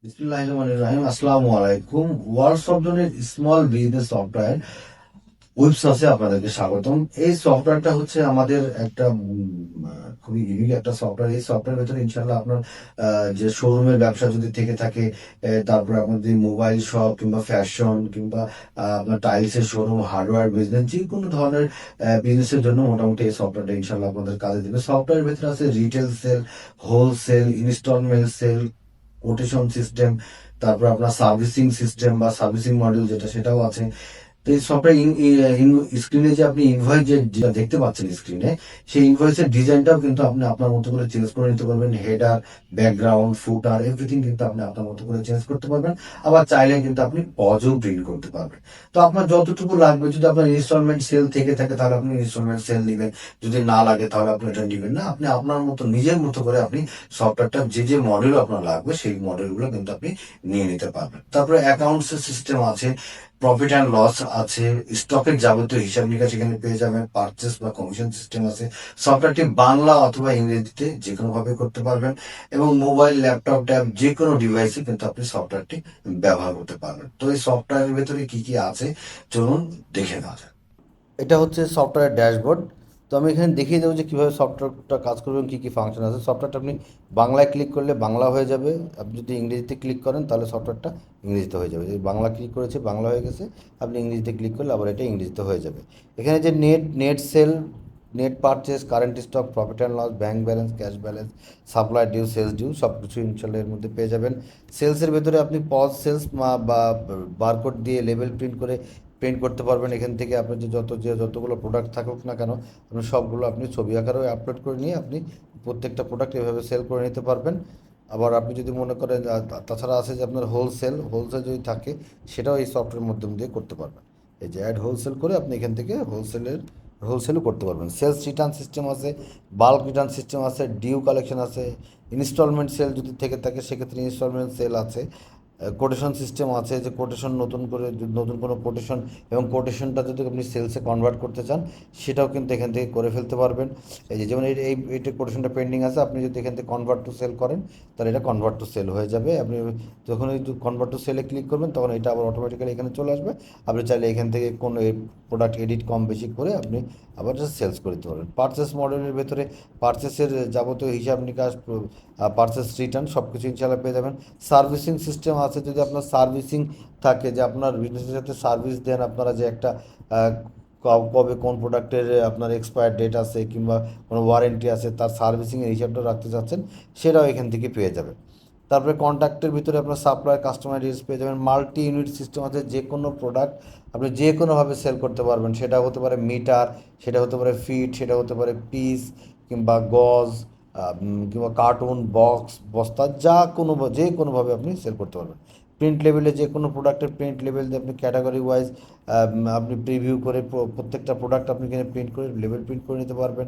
বিসমিল্লাহিররহমানিররহিম। আসসালামু আলাইকুম। ওয়ার্ল্ড সফটওয়্যারের স্মল বিজনেস সফটওয়্যার ওয়েবসাইটে আপনাদেরকে স্বাগতম। এই সফটওয়্যারটা হচ্ছে আমাদের একটা খুবই ইউনিক একটা সফটওয়্যার। এই সফটওয়্যার ভেতরে ইনশাল্লাহ আপনার যে শোরুমের ব্যবসা যদি থেকে থাকে, তারপরে আপনার যদি মোবাইল শপ কিংবা ফ্যাশন কিংবা আপনার টাইলসের শোরুম, হার্ডওয়্যার বিজনেস, যে কোনো ধরনের বিজনেসের জন্য মোটামুটি এই সফটওয়্যারটা ইনশাল্লাহ আপনাদের কাজে দেবে। সফটওয়্যারের ভেতরে আছে retail sale, wholesale, instalment sale, quotation system, তারপর আপনার সার্ভিসিং সিস্টেম বা সার্ভিসিং মডিউল যেটা সেটাও আছে। তো এই সফটওয়্যার স্ক্রিনে যে আপনি ইনভয়েস যেটা দেখতে পাচ্ছেন স্ক্রিনে, সেই ইনভয়েসের ডিজাইনটাও কিন্তু আপনি আপনার মতো করে চেঞ্জ করে নিতে পারবেন। হেডার, ব্যাকগ্রাউন্ড, ফুটার, এভরিথিং কিন্তু আপনি আপনার মতো করে চেঞ্জ করতে পারবেন। আবার চাইলে কিন্তু আপনি পজও প্রিন্ট করতে পারবেন। তো আপনার যতটুকু লাগবে, যদি আপনার ইনস্টলমেন্ট সেল থেকে থাকে তাহলে আপনি ইনস্টলমেন্ট সেল নেবেন, যদি না লাগে তাহলে আপনি এটা নেবেন না। আপনি আপনার মতো নিজের মতো করে আপনি সফটওয়্যারটা যে যে মডেল আপনার লাগবে সেই মডেলগুলো কিন্তু আপনি নিয়ে নিতে পারবেন। তারপরে অ্যাকাউন্টস সিস্টেম আছে, প্রফিট অ্যান্ড লস আছে, স্টকের যাবতীয় হিসাব নিকাশ এখানে পেয়ে যাবেন, পারচেস বা কমিশন সিস্টেম আছে। সফটওয়্যারটি বাংলা অথবা ইংরেজিতে যে কোনো ভাবে করতে পারবেন, এবং মোবাইল, ল্যাপটপ, ট্যাব যে কোনো ডিভাইসে কিন্তু আপনি সফটওয়্যারটি ব্যবহার করতে পারবেন। তো এই সফটওয়্যারের ভেতরে কি কি আছে চলুন দেখে নেওয়া যাক। এটা হচ্ছে সফটওয়্যার ড্যাশবোর্ড। তো আমি এখানে দেখিয়ে দেবো যে কীভাবে সফটওয়্যারটা কাজ করবে এবং কী কী ফাংশন আছে। সফটওয়্যারটা আপনি বাংলায় ক্লিক করলে বাংলা হয়ে যাবে, আপনি যদি ইংরেজিতে ক্লিক করেন তাহলে সফটওয়্যারটা ইংরেজিতে হয়ে যাবে। যদি বাংলা ক্লিক করেছে বাংলা হয়ে গেছে, আপনি ইংরেজিতে ক্লিক করলে আবার এটা ইংরেজিতে হয়ে যাবে। এখানে যে net sale, net purchase, current stock, profit and loss, bank balance, cash balance, supply due, sales due সব কিছু ইনশাল্লাহ এর মধ্যে পেয়ে যাবেন। সেলসের ভেতরে আপনি পজ সেলস বা বারকোড দিয়ে লেবেল প্রিন্ট করতে পারবেন। এখান থেকে আপনার যতগুলো প্রোডাক্ট থাকুক না কেন, আপনি সবগুলো আপনি ছবি আকারেও আপলোড করে নিয়ে আপনি প্রত্যেকটা প্রোডাক্ট এভাবে সেল করে নিতে পারবেন। আবার আপনি যদি মনে করেন তাছাড়া আছে যে আপনার হোলসেল যদি থাকে, সেটাও এই সফটওয়্যারের মাধ্যম দিয়ে করতে পারবেন। এই যে অ্যাড হোলসেল করে আপনি এখান থেকে হোলসেলও করতে পারবেন। সেলস রিটার্ন সিস্টেম আছে, বাল্ক রিটার্ন সিস্টেম আছে, ডিউ কালেকশন আছে, ইনস্টলমেন্ট সেল যদি থেকে থাকে সেক্ষেত্রে ইনস্টলমেন্ট সেল আছে। কোটেশন সিস্টেম আছে, যে কোটেশন নতুন কোনো কোটেশন এবং কোটেশনটা যদি আপনি সেলসে কনভার্ট করতে চান সেটাও কিন্তু এখান থেকে করে ফেলতে পারবেন। এই যে যেমন এইটা কোটেশনটা পেন্ডিং আছে, আপনি যদি এখান থেকে কনভার্ট টু সেল করেন তাহলে এটা কনভার্ট টু সেল হয়ে যাবে। আপনি যখন এই কনভার্ট টু সেলে ক্লিক করবেন তখন এটা আবার অটোমেটিক্যালি এখানে চলে আসবে। আপনি চাইলে এখান থেকে কোনো প্রোডাক্ট এডিট কম বেশি করে আপনি আবার সেলস করে দিতে পারবেন। পারচেস মডেলের ভেতরে পারচেসের যাবতীয় হিসাব নিকাশ, পারচেস রিটার্ন সব কিছু ইনশাল্লাহ পেয়ে যাবেন। সার্ভিসিং সিস্টেম আছে, যদি আপনার সার্ভিসিং থাকে, যে আপনার বিজনেসের সাথে সার্ভিস দেন আপনারা, যে একটা কবে কোন প্রোডাক্টের আপনার এক্সপায়ার ডেট আছে কিংবা কোনো ওয়ারেন্টি আছে, তার সার্ভিসিংয়ের হিসাবটা রাখতে চাচ্ছেন, সেটাও এখান থেকে পেয়ে যাবেন। তারপরে কন্ট্যাক্টের ভিতরে আপনার সাপ্লায়ার, কাস্টমার ডিটেলস পেয়ে যাবেন। মাল্টি ইউনিট সিস্টেম আছে, যে কোনো প্রোডাক্ট আপনি যে কোনোভাবে সেল করতে পারবেন। সেটা হতে পারে মিটার, সেটা হতে পারে ফিট, সেটা হতে পারে পিস কিংবা গজ, কিংবা কার্টুন, বক্স, বস্তা, যে কোনোভাবে আপনি সেল করতে পারবেন। প্রিন্ট লেভেলে যে কোনো প্রোডাক্টের প্রিন্ট লেভেল দিয়ে আপনি ক্যাটাগরি ওয়াইজ আপনি প্রিভিউ করে প্রত্যেকটা প্রোডাক্ট আপনি এখানে প্রিন্ট করে লেভেল প্রিন্ট করে নিতে পারবেন।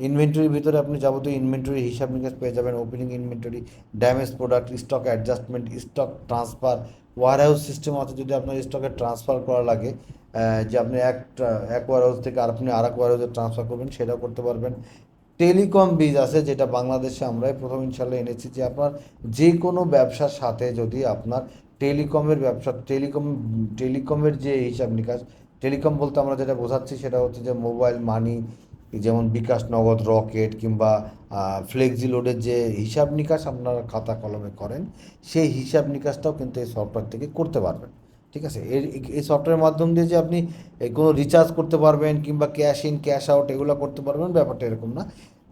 ইনভেন্টরির ভিতরে আপনি যাবতীয় ইনভেন্টরি হিসাব নিকাশ পেয়ে যাবেন, opening inventory, damage product, stock adjustment, stock transfer, warehouse system আছে, যদি আপনার স্টকে ট্রান্সফার করা লাগে, যে আপনি এক ওয়ার হাউস থেকে আপনি আর এক ওয়ার হাউসে ট্রান্সফার করবেন, সেটাও করতে পারবেন। টেলিকম বীজ আছে, যেটা বাংলাদেশে আমরাই প্রথম ইনশাল্লাহ এনেছি, যে আপনার যে কোনো ব্যবসার সাথে যদি আপনার টেলিকমের ব্যবসা, টেলিকমের যে হিসাব নিকাশ, টেলিকম বলতে আমরা যেটা বোঝাচ্ছি সেটা হচ্ছে যে মোবাইল মানি, যেমন বিকাশ, নগদ, রকেট কিংবা ফ্লেক্সি লোডের যে হিসাব নিকাশ আপনারা খাতা কলমে করেন, সেই হিসাব নিকাশটাও কিন্তু এই সফটওয়্যার থেকে করতে পারবেন। ঠিক আছে, এই সফটওয়্যারের মাধ্যম দিয়ে যে আপনি কোনো রিচার্জ করতে পারবেন কিংবা ক্যাশ ইন ক্যাশ আউট এগুলো করতে পারবেন, ব্যাপারটা এরকম না।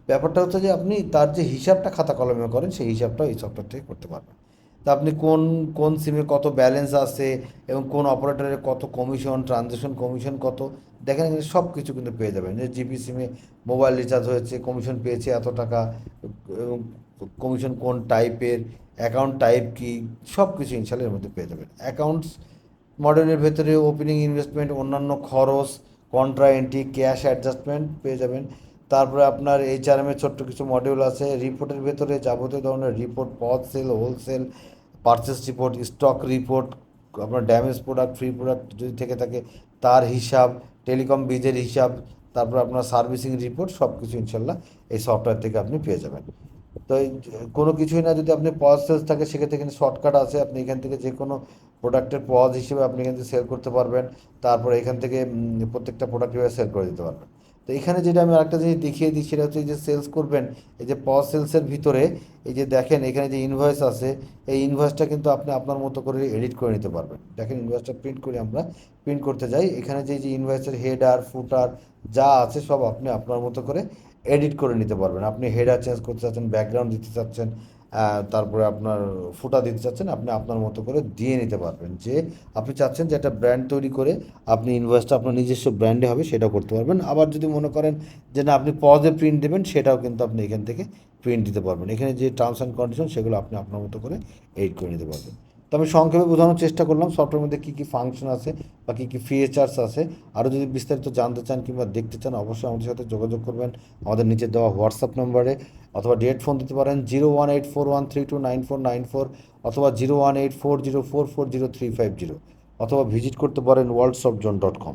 ব্যাপারটা হচ্ছে যে আপনি তার যে হিসাবটা খাতা কলমে করেন সেই হিসাবটাও এই সফটওয়্যার থেকে করতে পারবেন। তা আপনি কোন কোন সিমে কত ব্যালেন্স আছে এবং কোন অপারেটরের কত কমিশন, ট্রানজ্যাকশন কমিশন কত, দেখেন এখানে সব কিছু কিন্তু পেয়ে যাবেন। যে জিপি সিমে মোবাইল রিচার্জ হয়েছে, কমিশন পেয়েছে এত টাকা, এবং কমিশন কোন টাইপের, অ্যাকাউন্ট টাইপ কি, সব কিছু ইনশাল্লাহ এর মধ্যে পেয়ে যাবেন। অ্যাকাউন্টস মডেলের ভেতরে ওপেনিং ইনভেস্টমেন্ট, অন্যান্য খরচ, কন্ট্রা এন্ট্রি, ক্যাশ অ্যাডজাস্টমেন্ট পেয়ে যাবেন। তারপরে আপনার এইচআরএমের ছোট্ট কিছু মডিউল আছে। রিপোর্টের ভেতরে যাবতীয় ধরনের রিপোর্ট, পথ sale, wholesale, purchase report, stock report, আপনার ড্যামেজ প্রোডাক্ট, ফ্রি প্রোডাক্ট যদি থেকে থাকে তার হিসাব, টেলিকম বিজের হিসাব, তারপর আপনার সার্ভিসিং রিপোর্ট, সব কিছু ইনশাল্লাহ এই সফটওয়্যার থেকে আপনি পেয়ে যাবেন। তো এই কোনো কিছুই না, যদি আপনি পজ সেলস থাকে সেক্ষেত্রে কিন্তু শর্টকাট আছে, আপনি এখান থেকে যে কোনো প্রোডাক্টের পজ হিসেবে আপনি এখান থেকে সেল করতে পারবেন। তারপর এখান থেকে প্রত্যেকটা প্রোডাক্ট এভাবে সেল করে দিতে পারবেন। তো এখানে যেটা আমি আরেকটা জিনিস দেখিয়ে দিই, সেটা হচ্ছে এই যে সেলস করবেন, এই যে পজ সেলসের ভিতরে এই যে দেখেন এখানে যে ইনভয়েস আছে, এই ইনভয়েসটা কিন্তু আপনি আপনার মতো করে এডিট করে নিতে পারবেন। দেখেন ইনভয়েসটা প্রিন্ট করে আমরা প্রিন্ট করতে যাই, এখানে যে যে ইনভয়েসের হেডার ফুটার যা আছে সব আপনি আপনার মতো করে এডিট করে নিতে পারবেন। আপনি হেডার চেঞ্জ করতে চাচ্ছেন, ব্যাকগ্রাউন্ড দিতে চাচ্ছেন, তারপরে আপনার ফুটা দিতে চাচ্ছেন, আপনি আপনার মতো করে দিয়ে নিতে পারবেন। যে আপনি চাচ্ছেন যে একটা ব্র্যান্ড তৈরি করে আপনি ইনভয়েসটা আপনার নিজস্ব ব্র্যান্ডে হবে সেটাও করতে পারবেন। আবার যদি মনে করেন যে না আপনি পজে প্রিন্ট দেবেন, সেটাও কিন্তু আপনি এখান থেকে প্রিন্ট দিতে পারবেন। এখানে যে টার্মস অ্যান্ড কন্ডিশন সেগুলো আপনি আপনার মতো করে এডিট করে নিতে পারবেন। তো আমি সংক্ষেপে বোঝানোর চেষ্টা করলাম সফটওয়্যারের মধ্যে কী কী ফাংশন আছে বা কী কী ফিচার্স আছে। আরও যদি বিস্তারিত জানতে চান কিংবা দেখতে চান, অবশ্যই আমাদের সাথে যোগাযোগ করবেন আমাদের নিচে দেওয়া হোয়াটসঅ্যাপ নম্বরে, অথবা ডিরেক্ট ফোন দিতে পারেন 01841329494, অথবা 01840440350, অথবা ভিজিট করতে পারেন worldsoftzone.com।